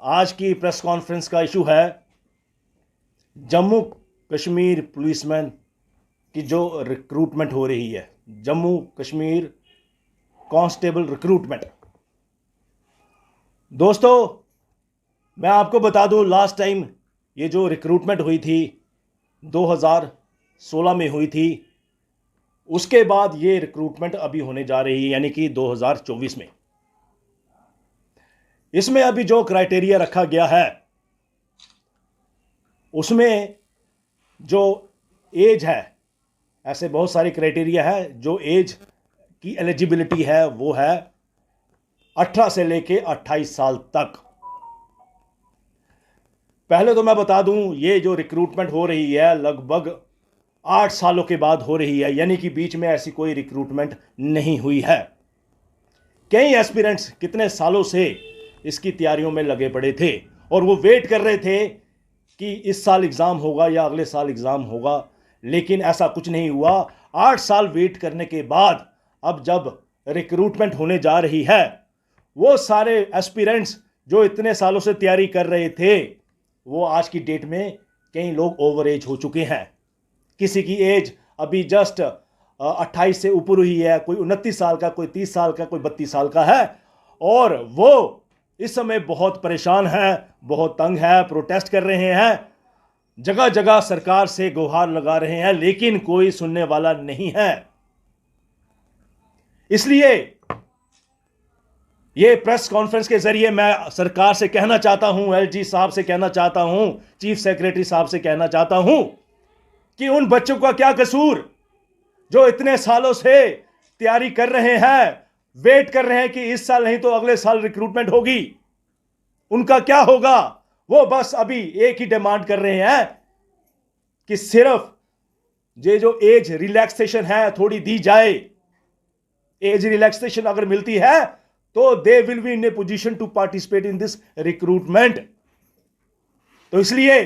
आज की press conference का इशू है जम्मू कश्मीर पुलिसमैन की जो रिक्रूटमेंट हो रही है, जम्मू कश्मीर कांस्टेबल रिक्रूटमेंट। दोस्तों, मैं आपको बता दूं, लास्ट टाइम ये जो रिक्रूटमेंट हुई थी 2016 में हुई थी। उसके बाद ये रिक्रूटमेंट अभी होने जा रही है, यानी कि 2024 में। इसमें अभी जो क्राइटेरिया रखा गया है उसमें जो एज है, ऐसे बहुत सारे क्राइटेरिया है। जो एज की एलिजिबिलिटी है वो है 18 से लेके 28 साल तक। पहले तो मैं बता दूं, ये जो रिक्रूटमेंट हो रही है लगभग 8 सालों के बाद हो रही है, यानी कि बीच में ऐसी कोई रिक्रूटमेंट नहीं हुई है। कई एस्पिरेंट्स कितने सालों से इसकी तैयारियों में लगे पड़े थे और वो वेट कर रहे थे कि इस साल एग्ज़ाम होगा या अगले साल एग्ज़ाम होगा, लेकिन ऐसा कुछ नहीं हुआ। 8 साल वेट करने के बाद अब जब रिक्रूटमेंट होने जा रही है, वो सारे एस्पिरेंट्स जो इतने सालों से तैयारी कर रहे थे, वो आज की डेट में कई लोग ओवर एज हो चुके हैं। किसी की एज अभी जस्ट 28 से ऊपर हुई है, कोई 29 साल का, कोई 30 साल का, कोई 32 साल का है, और वो इस समय बहुत परेशान है, बहुत तंग है, प्रोटेस्ट कर रहे हैं, जगह जगह सरकार से गुहार लगा रहे हैं, लेकिन कोई सुनने वाला नहीं है। इसलिए ये प्रेस कॉन्फ्रेंस के जरिए मैं सरकार से कहना चाहता हूं, एलजी साहब से कहना चाहता हूं, चीफ सेक्रेटरी साहब से कहना चाहता हूं कि उन बच्चों का क्या कसूर जो इतने सालों से तैयारी कर रहे हैं, वेट कर रहे हैं कि इस साल नहीं तो अगले साल रिक्रूटमेंट होगी, उनका क्या होगा। वो बस अभी एक ही डिमांड कर रहे हैं कि सिर्फ ये जो एज रिलैक्सेशन है थोड़ी दी जाए। एज रिलैक्सेशन अगर मिलती है तो they will be in a position to participate in this recruitment. तो इसलिए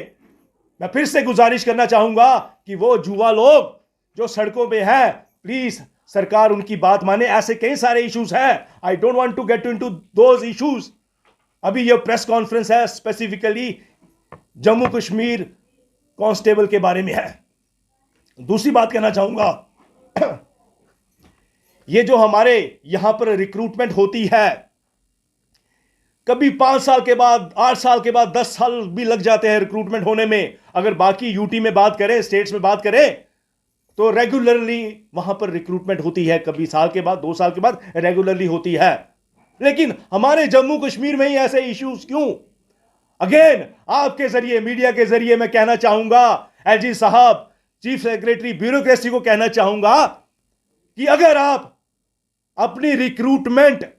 मैं फिर से गुजारिश करना चाहूंगा कि वो युवा लोग जो सड़कों पे हैं, प्लीज सरकार उनकी बात माने। ऐसे कई सारे इश्यूज हैं, I don't want to get into those issues. अभी ये प्रेस कॉन्फ्रेंस है स्पेसिफिकली जम्मू कश्मीर कांस्टेबल के बारे में है। दूसरी बात कहना चाहूंगा, ये जो हमारे यहां पर रिक्रूटमेंट होती है, कभी 5 साल के बाद, 8 साल के बाद, 10 साल भी लग जाते हैं रिक्रूटमेंट होने में। अगर बाकी यूटी में बात करें, स्टेट्स में बात करें, तो रेगुलरली वहां पर रिक्रूटमेंट होती है। कभी साल के बाद, 2 साल के बाद रेगुलरली होती है। लेकिन हमारे जम्मू कश्मीर में ही ऐसे इश्यूज क्यों? अगेन आपके जरिए, मीडिया के जरिए मैं कहना चाहूंगा, एलजी साहब, चीफ सेक्रेटरी, ब्यूरोक्रेसी को कहना चाहूंगा कि अगर आप अपनी रिक्रूटमेंट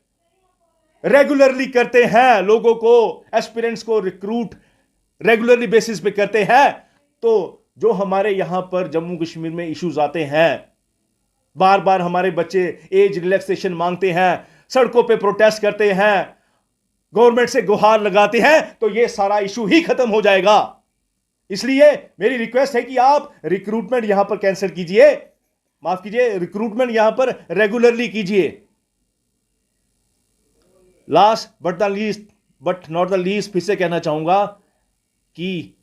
रेगुलरली करते हैं, लोगों को, एस्पिरेंट्स को रिक्रूट रेगुलरली बेसिस पे करते हैं, तो जो हमारे यहां पर जम्मू कश्मीर में इश्यूज आते हैं, बार बार हमारे बच्चे एज रिलैक्सेशन मांगते हैं, सड़कों पे प्रोटेस्ट करते हैं, गवर्नमेंट से गुहार लगाते हैं, तो ये सारा इशू ही खत्म हो जाएगा। इसलिए मेरी रिक्वेस्ट है कि आप रिक्रूटमेंट यहां पर कैंसिल कीजिए, माफ कीजिए, रिक्रूटमेंट यहां पर रेगुलरली कीजिए। Last but not the least फिर से कहना चाहूंगा कि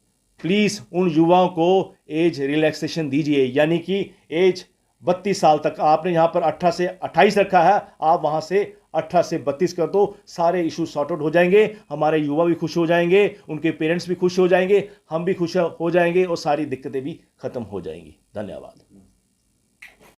प्लीज उन युवाओं को एज रिलैक्सेशन दीजिए, यानी कि एज 32 साल तक। आपने यहां पर 18 से 28 रखा है, आप वहां से 18 से 32 कर दो, सारे इशू सॉर्ट आउट हो जाएंगे। हमारे युवा भी खुश हो जाएंगे, उनके पेरेंट्स भी खुश हो जाएंगे, हम भी खुश हो जाएंगे और सारी दिक्कतें भी खत्म हो जाएंगी। धन्यवाद।